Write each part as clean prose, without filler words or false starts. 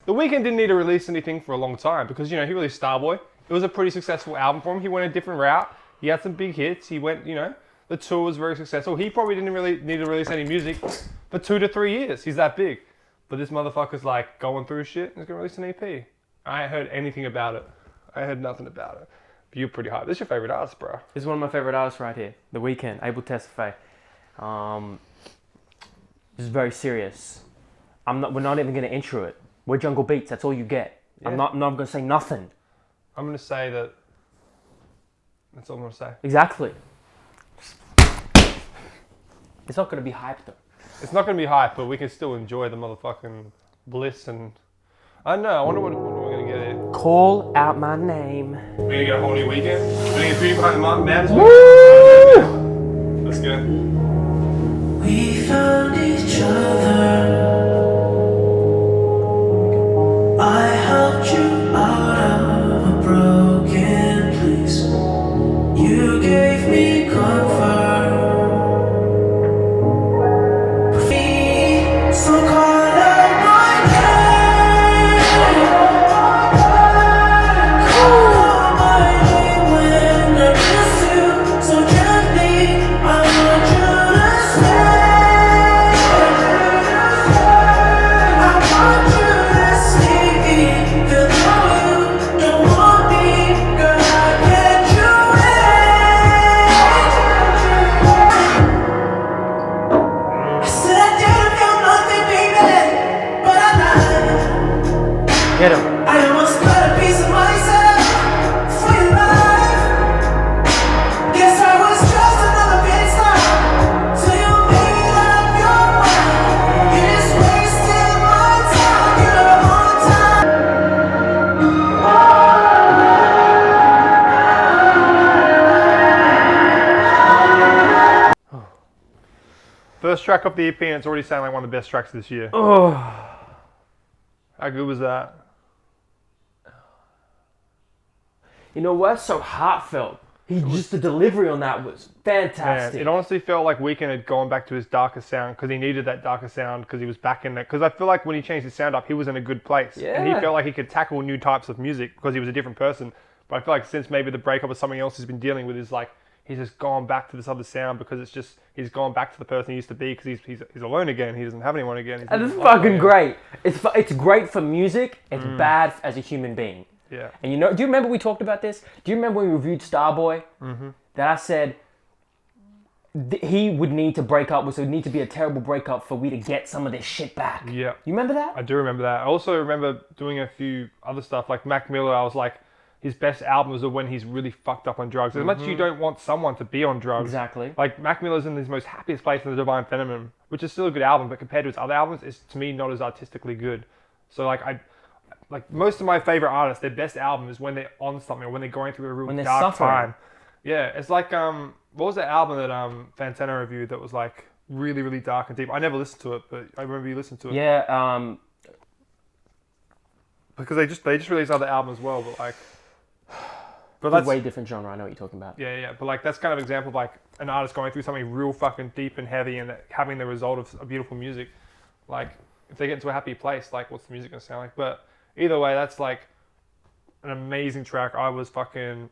The Weeknd didn't need to release anything for a long time because, he released Starboy. It was a pretty successful album for him. He went a different route. He had some big hits. He went, the tour was very successful. He probably didn't really need to release any music for 2 to 3 years. He's that big. But this motherfucker's like going through shit and he's going to release an EP. I ain't heard anything about it. I heard nothing about it. But you're pretty hyped. This is your favorite artist, bro. This is one of my favorite artists right here. The Weeknd, able to testify. This is very serious. We're not even going to intro it. We're Jungle Beats. That's all you get. Yeah. I'm not going to say nothing. I'm going to say that. That's all I'm going to say. Exactly. It's not going to be hype though. It's not going to be hype, but we can still enjoy the motherfucking bliss and. I don't know. I wonder what we're going to get here. Call out my name. We're going to get a whole new Weeknd. We're going to get Beauty Behind the Madness. Woo! Let's go. We found each other. I helped you out of a broken place. You gave me comfort. So call out my name. Call out my name when I miss you. So gently, I want you to stay. I want you to stay. Even though you don't want me, girl, I get you in. I said I didn't feel nothing, baby, but I lied. Get him. I almost got a piece of myself for your life. Guess I was just another pit stop till you made up your mind. You just wasted my time. You're on time. First track off the EP, and it's already sounding like one of the best tracks this year. Oh. How good was that? You know what? So heartfelt. The delivery on that was fantastic. Man, it honestly felt like Weeknd had gone back to his darker sound because he needed that darker sound because he was back in it. Because I feel like when he changed his sound up, he was in a good place. Yeah. And he felt like he could tackle new types of music because he was a different person. But I feel like since maybe the breakup or something else he's been dealing with is like, he's just gone back to this other sound because it's just, he's gone back to the person he used to be because he's alone again. He doesn't have anyone again. And it's fucking great. It's great for music. It's bad as a human being. Yeah. And do you remember we talked about this? Do you remember when we reviewed Starboy? Mm-hmm. That I said he would need to break up, so it would need to be a terrible breakup for we to get some of this shit back. Yeah. You remember that? I do remember that. I also remember doing a few other stuff like Mac Miller. I was like, his best albums are when he's really fucked up on drugs. As much as you don't want someone to be on drugs. Exactly. Like Mac Miller's in his most happiest place in The Divine Feminine, which is still a good album, but compared to his other albums, it's to me not as artistically good. So like most of my favorite artists, their best album is when they're on something or when they're going through a real dark time. Yeah, it's like what was that album that Fantana reviewed that was like really, really dark and deep? I never listened to it, but I remember you listened to it. Yeah, because they just released another album as well, but like, but that's a way different genre. I know what you're talking about. Yeah, but like that's kind of an example of like an artist going through something real fucking deep and heavy and having the result of a beautiful music. Like if they get into a happy place, like what's the music gonna sound like? But either way, that's like an amazing track. I was fucking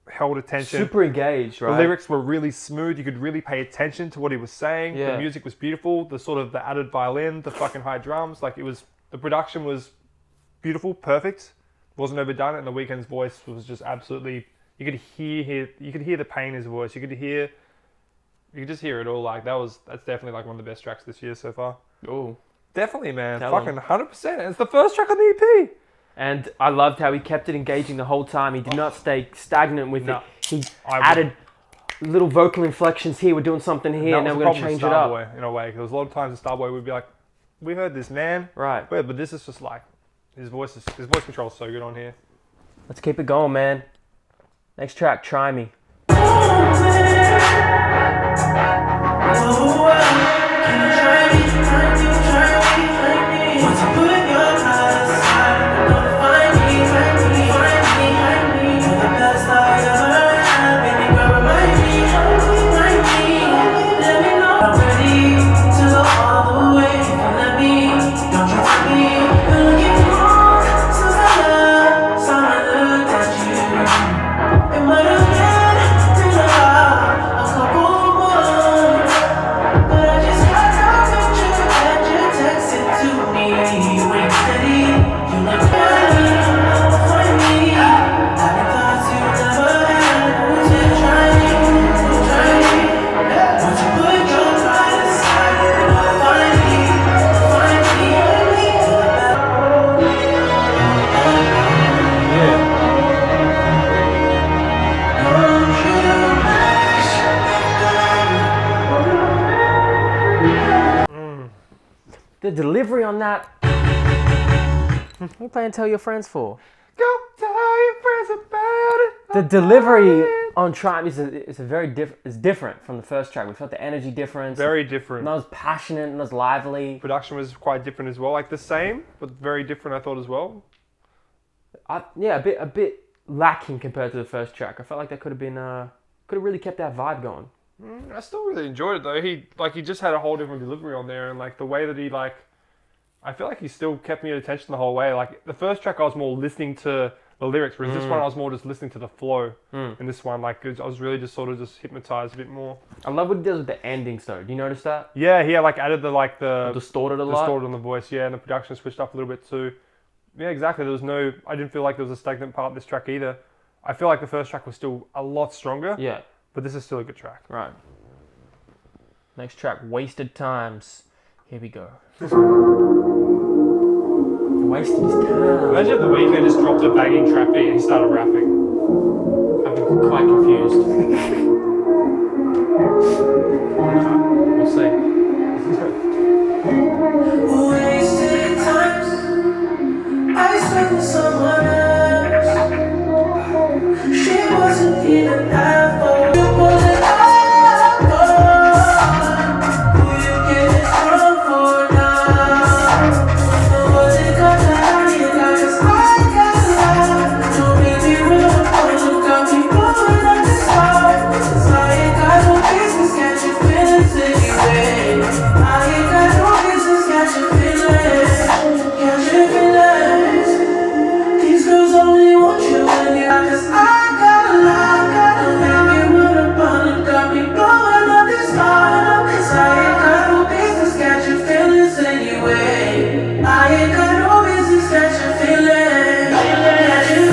held attention. Super engaged, right? The lyrics were really smooth. You could really pay attention to what he was saying. Yeah. The music was beautiful. The added violin, the fucking high drums. Like the production was beautiful, perfect. Wasn't overdone. And The Weeknd's voice was just absolutely, you could hear the pain in his voice. You could just hear it all. Like that's definitely like one of the best tracks this year so far. Oh. Definitely, man. Tell Fucking 100%. It's the first track on the EP. And I loved how he kept it engaging the whole time. He did not stay stagnant with it. He added little vocal inflections here. We're doing something here, and then we're going to change it up. In a way, because a lot of times the Starboy would be like, "We heard this, man." Right. But this is just like his voice control is so good on here. Let's keep it going, man. Next track, Try Me. Don't you The delivery on that. What are you playing Tell Your Friends for? Go tell your friends about it. The delivery on Triumph is different from the first track. We felt the energy difference. Very different. Not as passionate, not as lively. Production was quite different as well. Like the same, but very different. I thought as well. A bit lacking compared to the first track. I felt like that could have really kept that vibe going. I still really enjoyed it though. He just had a whole different delivery on there, and like the way that he I feel like he still kept me at attention the whole way. Like the first track, I was more listening to the lyrics, whereas this one I was more just listening to the flow. And this one, like I was really just sort of just hypnotized a bit more. I love what he does with the endings though. Do you notice that? Yeah, he had like added the Distorted a lot. distorted on the voice, yeah, and the production switched up a little bit too. Yeah, exactly. I didn't feel like there was a stagnant part of this track either. I feel like the first track was still a lot stronger. Yeah. But this is still a good track. Right. Next track, Wasted Times. Here we go. Wasted his time. Imagine if the Weeknd just dropped a banging trap beat and he started rapping. I've been quite confused. We'll see. Wasted times I spent with someone else. She wasn't even half of it wasn't half of who you get it from for now. No, was it 'cause I had you got 'cause I got love. Don't make me run up on you, got me blowing up the sky. 'Cause I ain't got no business catching feelings anyway. I ain't got no business catching feelings. Catching feelings. These girls only want you when you're 'cause I got a lot, got a make me run up on them, got me blowing up this heart. 'Cause I ain't got no business catching feelings anyway. I ain't got no business catching feelings. Catching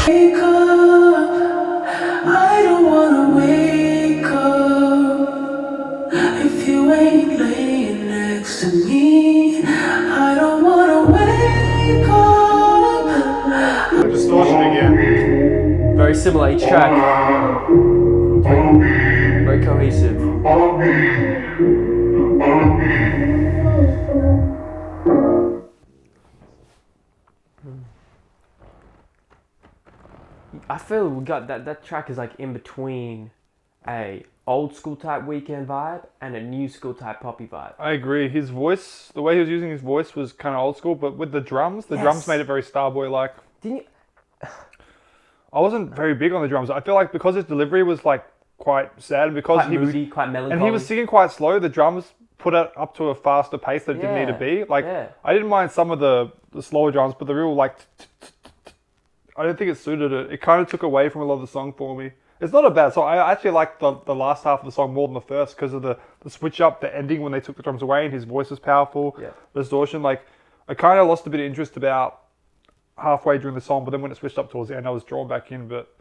Wake up, I don't wanna wake up. If you ain't laying next to me, I don't wanna wake up. The distortion again. Very similar each track. Very cohesive. I feel we got that track is like in between a old school type Weeknd vibe and a new school type poppy vibe. I agree. His voice, the way he was using his voice was kind of old school, but with the drums made it very Starboy-like. Didn't you? I wasn't very big on the drums. I feel like because his delivery was like quite sad, and because Quite moody, quite melancholy. and he was singing quite slow, the drums put it up to a faster pace that it didn't need to be. Like I didn't mind some of the slower drums, but the real like I don't think it suited it. It kind of took away from a lot of the song for me. It's not a bad song. I actually like the last half of the song more than the first because of the switch up, the ending when they took the drums away and his voice was powerful. Yeah. The distortion, like I kind of lost a bit of interest about halfway during the song, but then when it switched up towards the end, I was drawn back in. But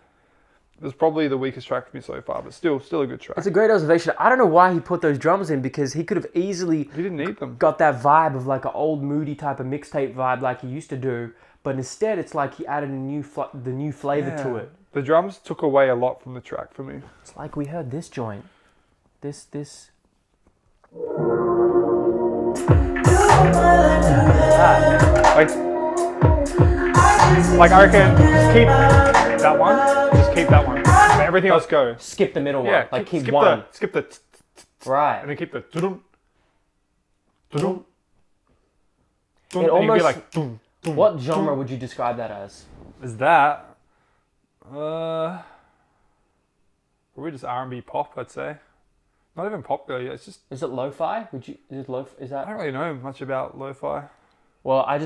it was probably the weakest track for me so far, but still a good track. It's a great observation. I don't know why he put those drums in because he could have easily He didn't need them. got that vibe of like an old moody type of mixtape vibe like he used to do, but instead it's like he added the new flavor to it. The drums took away a lot from the track for me. It's like we heard this joint. This. Like I reckon, just keep that one. Just keep that one. Everything else go. Skip the middle one. Yeah, Like keep skip one. Skip the Right. and then keep the dum dum. It almost. like dum, dum, What genre would you describe that as? is that? Probably just R&B pop, I'd say. Not even pop though. It's just Is it lo-fi? Is it lo? Is I that? don't really know much about lo-fi. Well, I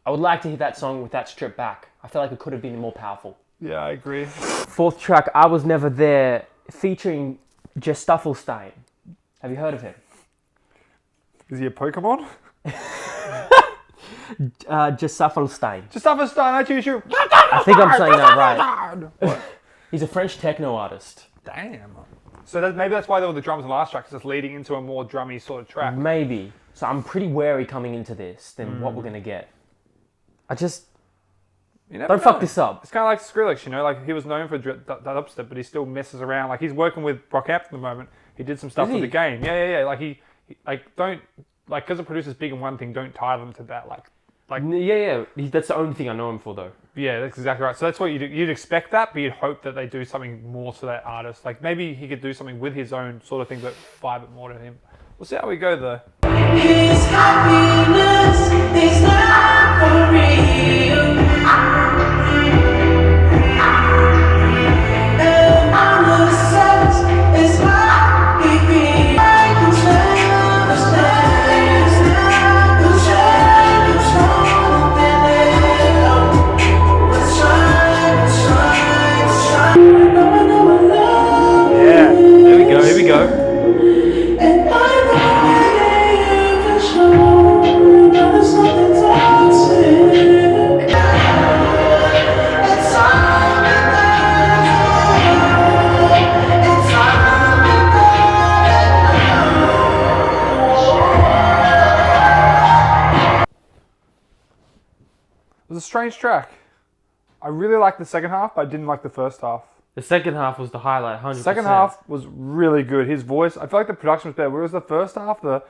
would like to hear that song with that stripped back. I feel like it could have been more powerful. Yeah, I agree. Fourth track, I Was Never There, featuring Gestaffelstein. Have you heard of him? Is he a Pokemon? Gestaffelstein. Just have a start. I choose you. I think I'm saying that right. He's a French techno artist. Damn. So maybe that's why there were the drums on the last track, because it's leading into a more drummy sort of track. Maybe. So I'm pretty wary coming into this than what we're going to get. You never Don't fuck know. this up. It's kind of like Skrillex, you know, like he was known for dubstep, but he still messes around. Like he's working with Brockhampton at the moment. He did some stuff Is with he? the game. Yeah. Like he don't like because a producer's big in one thing, don't tie them to that. Like Yeah. That's the only thing I know him for, though. yeah, that's exactly right. So that's what you'd expect that, but you'd hope that they do something more to that artist. Like maybe he could do something with his own sort of thing, but vibe it more to him. We'll see how we go though. His happiness is not for real. And all the sex is how he feels. Who's stronger than ever. Let's try. I know I love you. Yeah, here we go. And I know you can show there's something toxic. It's all it's It was a strange track. I really liked the second half, but I didn't like the first half. The second half was the highlight, 100%. Second half was really good. His voice, I feel like the production was better. Whereas the first half, the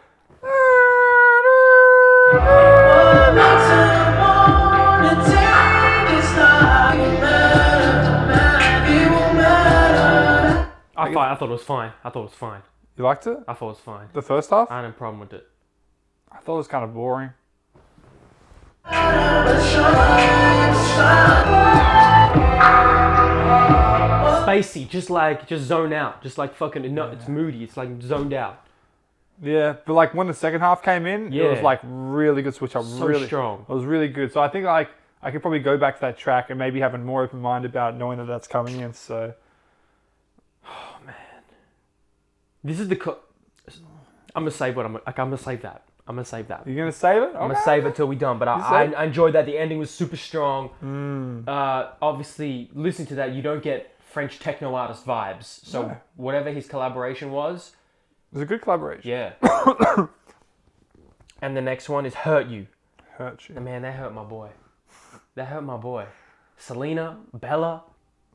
I thought it was fine. you liked it? I thought it was fine. The first half? I had no problem with it. I thought it was kind of boring. Spacey, just zone out. Just like fucking, no, it's moody. It's like zoned out. Yeah, but like when the second half came in, it was Yeah. like really good switch up. So really strong. It was really good. So I think like I could probably go back to that track and maybe have a more open mind about knowing that that's coming in. So This is the. I'm gonna save what I'm gonna save that. I'm gonna save that. you're gonna save it? I'm gonna save it till we're done. But save- I enjoyed that. The ending was super strong. Obviously, listening to that, you don't get French techno artist vibes. So No. whatever his collaboration was, It was a good collaboration. yeah. And the next one is Hurt You. Hurt you. And man, that hurt my boy. That hurt my boy. Selena, Bella.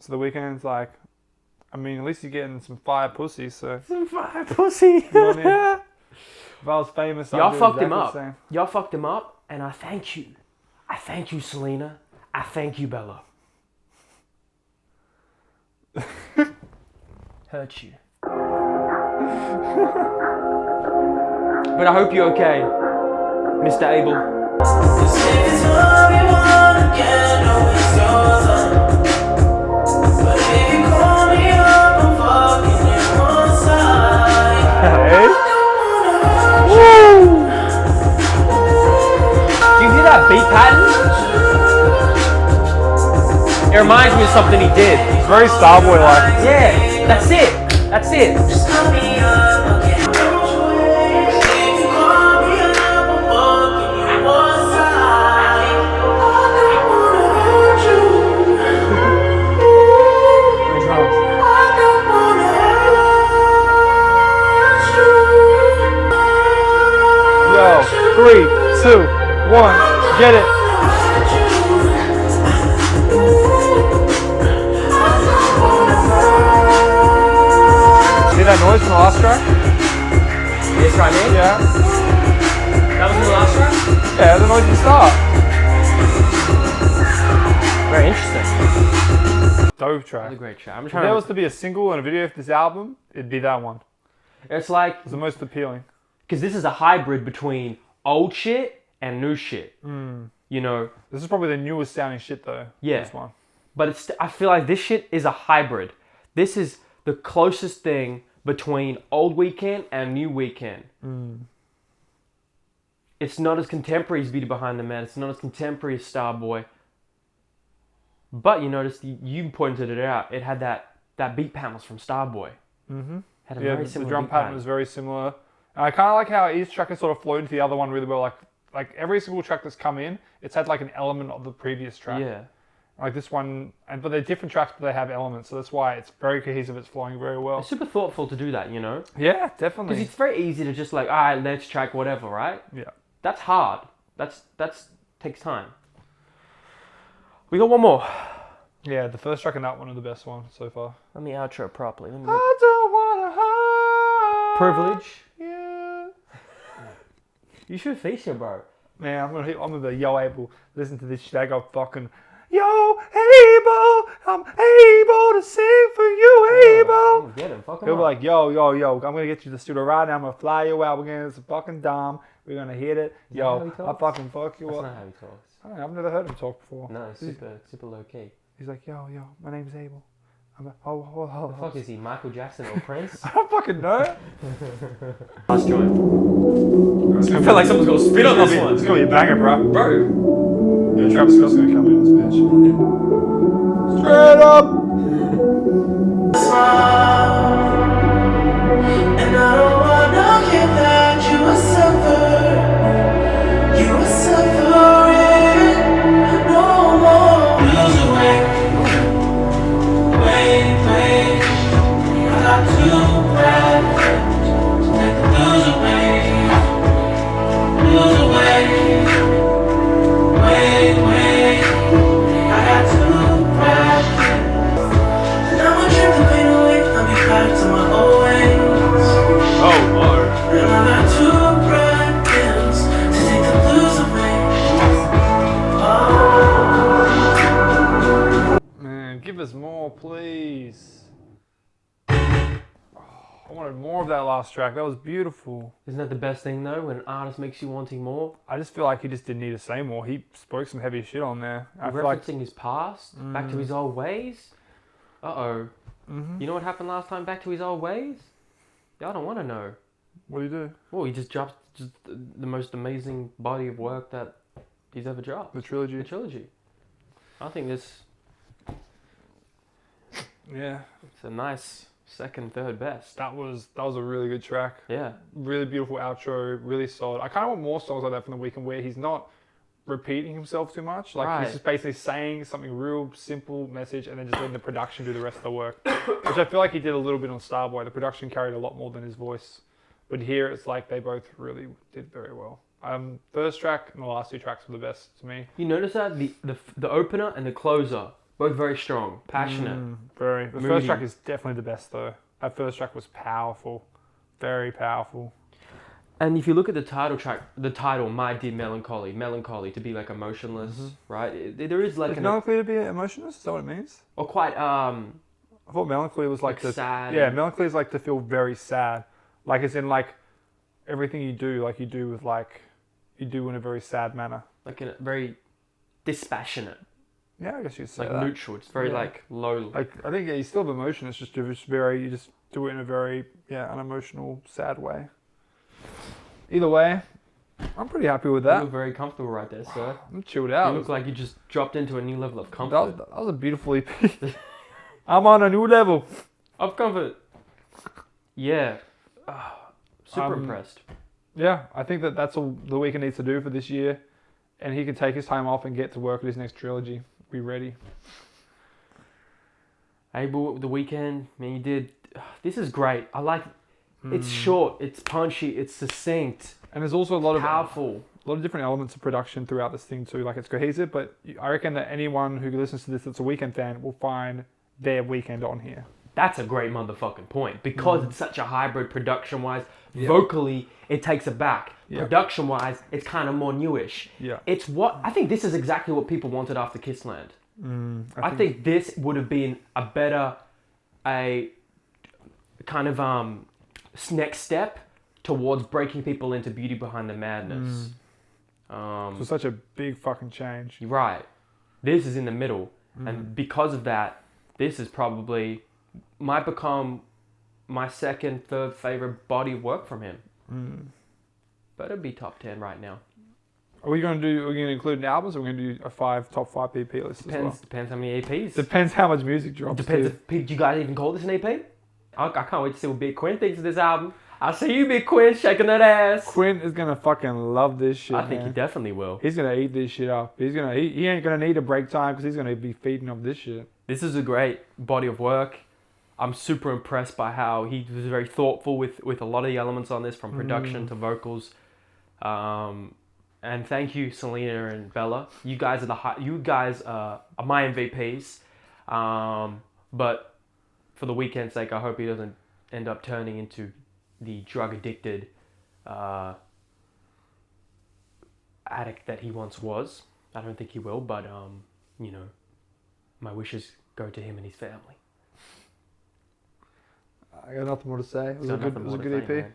So the weekend's like, I mean, at least you're getting some fire pussy. So Some fire pussy. you know what I mean? If I was famous, I'd Y'all do fucked him exactly up. the same. Y'all fucked him up, and I thank you. I thank you, Selena. I thank you, Bella. Hurt you. But I hope you're okay, Mr. Abel. Hey? Do you hear that beat pattern? It reminds me of something he did. It's very Starboy like. Yeah, that's it. That's it. Yo, 3, 2, 1, get it. See that noise from the last track? This right here? Yeah. That was in the last track? Yeah, the noise at the start. Very interesting. Dope That's a track. great track. I'm If trying there to. was to be a single and a video for this album, it'd be that one. It's like, It's the most appealing. because this is a hybrid between old shit and new shit. You know, This is probably the newest sounding shit though. Yeah. This one. but it's. I feel like this shit is a hybrid. This is the closest thing between old Weeknd and new Weeknd. It's not as contemporary as Vita Behind the Man. It's not as contemporary as Starboy. But you noticed, you pointed it out. It had that beat pattern was from Starboy. Mm-hmm. Had a Yeah, very the similar drum beat pattern was very similar. And I kind of like how each track has sort of flowed into the other one really well. Like every single track that's come in, it's had like an element of the previous track. Yeah. Like this one, but they're different tracks, but they have elements. So that's why it's very cohesive. It's flowing very well. It's super thoughtful to do that, you know? Yeah, Because definitely. it's very easy to just like, all right, let's track whatever, right? Yeah. That's hard. That's takes time. We got one more. Yeah, the first track and that one are the best ones so far. Let me outro properly. Let me I don't wanna hurt Privilege. you. You should feature, bro. Man, I'm gonna be yo Abel. Listen to this shit. I go fucking yo Abel. I'm able to sing for you, Abel. Get him. Fuck him He'll be up. like, yo. I'm gonna get you to the studio right now. I'm gonna fly you out. We're gonna get some fucking dom. We're gonna hit it. that how he Yo, I talks? fucking fuck you That's up. not how he talks. I don't know, I've never heard him talk before. No, super low key. He's like, yo, my name's Abel. I'm like, The fuck is he, Michael Jackson or Prince? I don't fucking know. Last joint. I feel like someone's gonna spit on this one. It's gonna be a banger, bro. Bro. Yeah, Travis Scott's gonna come in this bitch. Straight up. And I don't wanna hear that you are suffering. You are suffering no more. Lose away. Wait. I got too bad to take the lose away. Lose away. Wait. I got too bad. Now I'm tripping pain away. I'll be back to my old ways. Oh, Lord. And I got two breaths to take the blues away. Man, give us more, please. Oh, I wanted more of that last track. That was beautiful. Isn't that the best thing though, when an artist makes you wanting more? I just feel like he just didn't need to say more. He spoke some heavy shit on there. I feel like Referencing his past, back to his old ways. You know what happened last time back to his old ways? Y'all don't want to know. what do you do? Well, he just dropped the most amazing body of work that he's ever dropped. The trilogy. The trilogy. I think this Yeah, it's a nice second, third best. that was a really good track. Yeah. Really beautiful outro, really solid. I kind of want more songs like that from the Weeknd where he's not repeating himself too much. Like Right. he's just basically saying something real simple message and then just letting the production do the rest of the work. Which I feel like he did a little bit on Starboy. The production carried a lot more than his voice. But here it's like they both really did very well. First track and the last two tracks were the best to me. You notice that the opener and the closer both very strong, passionate. Very. The Moody. first track is definitely the best though. That first track was powerful. Very powerful. And if you look at the title track, the title, My Dear Melancholy, to be like emotionless, right? There is like Is melancholy to be emotionless? Is that what it means? or quite I thought melancholy was like Like to, sad. Yeah, melancholy is like to feel very sad. Like it's in like everything you do, like you do with like you do in a very sad manner. like a very dispassionate, Yeah, I guess you'd say like that. neutral. It's very Yeah. like low. Like I think you still have emotion. It's just very you just do it in a very unemotional, sad way. Either way, I'm pretty happy with You that. look very comfortable right there, sir. I'm chilled out. You look like you just dropped into a new level of that comfort. was a beautiful EP. I'm on a new level. Of comfort. Yeah. Super Um, impressed. Yeah, I think that's all the Weeknd needs to do for this year, and he can take his time off and get to work with his next trilogy. Be ready. Abel, the Weeknd, man, you did. This is great. I like. It's short. It's punchy. It's succinct. And there's also a lot Powerful. of different elements of production throughout this thing too. Like it's cohesive, but I reckon that anyone who listens to this that's a Weeknd fan will find their Weeknd on here. That's a great motherfucking point because it's such a hybrid production-wise. Vocally, it takes it back. Yeah. Production-wise, it's kind of more newish. Yeah. It's what I think. This is exactly what people wanted after Kissland. I think this would have been a kind of next step towards breaking people into Beauty Behind the Madness. So such a big fucking change. You're right. This is in the middle, and because of that, this is probably might become my second, third favorite body of work from him. But it'd be top 10 right now. Are we going to include an albums, or are we going to do a top five EP list as well? Depends how many EPs. Depends how much music drops. Depends too. if do you guys even call this an EP? I can't wait to see what Big Quinn thinks of this album. I see you, Big Quinn, shaking that ass. Quinn is gonna fucking love this shit. I think he man. definitely will. He's gonna eat this shit up. He ain't gonna need a break time because he's gonna be feeding off this shit. This is a great body of work. I'm super impressed by how he was very thoughtful with a lot of the elements on this, from production to vocals. And And thank you, Selena and Bella. You guys are my MVPs. But for the Weeknd's sake, I hope he doesn't end up turning into the drug addicted addict that he once was. I don't think he will, but you know, my wishes go to him and his family. I got nothing more to say. It was a Got good, nothing it was a more good to EP. say, man.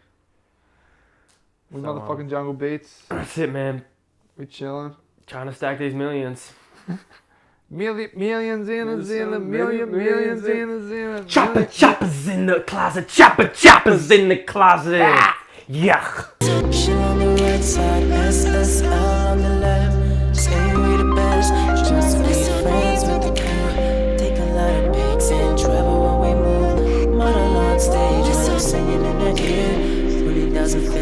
We So, motherfucking Jungle Beats. That's it, man. We chilling. Trying to stack these millions. Millions in a zillion, millions in a zillion. Choppers in the closet. Choppers in the closet. Yeah. She on the right side, SSL on the left. Say we the best, just be friends with the crew. Take a lot of pics and travel when we move. Model on stage, when I'm singing in the ear. Really doesn't feel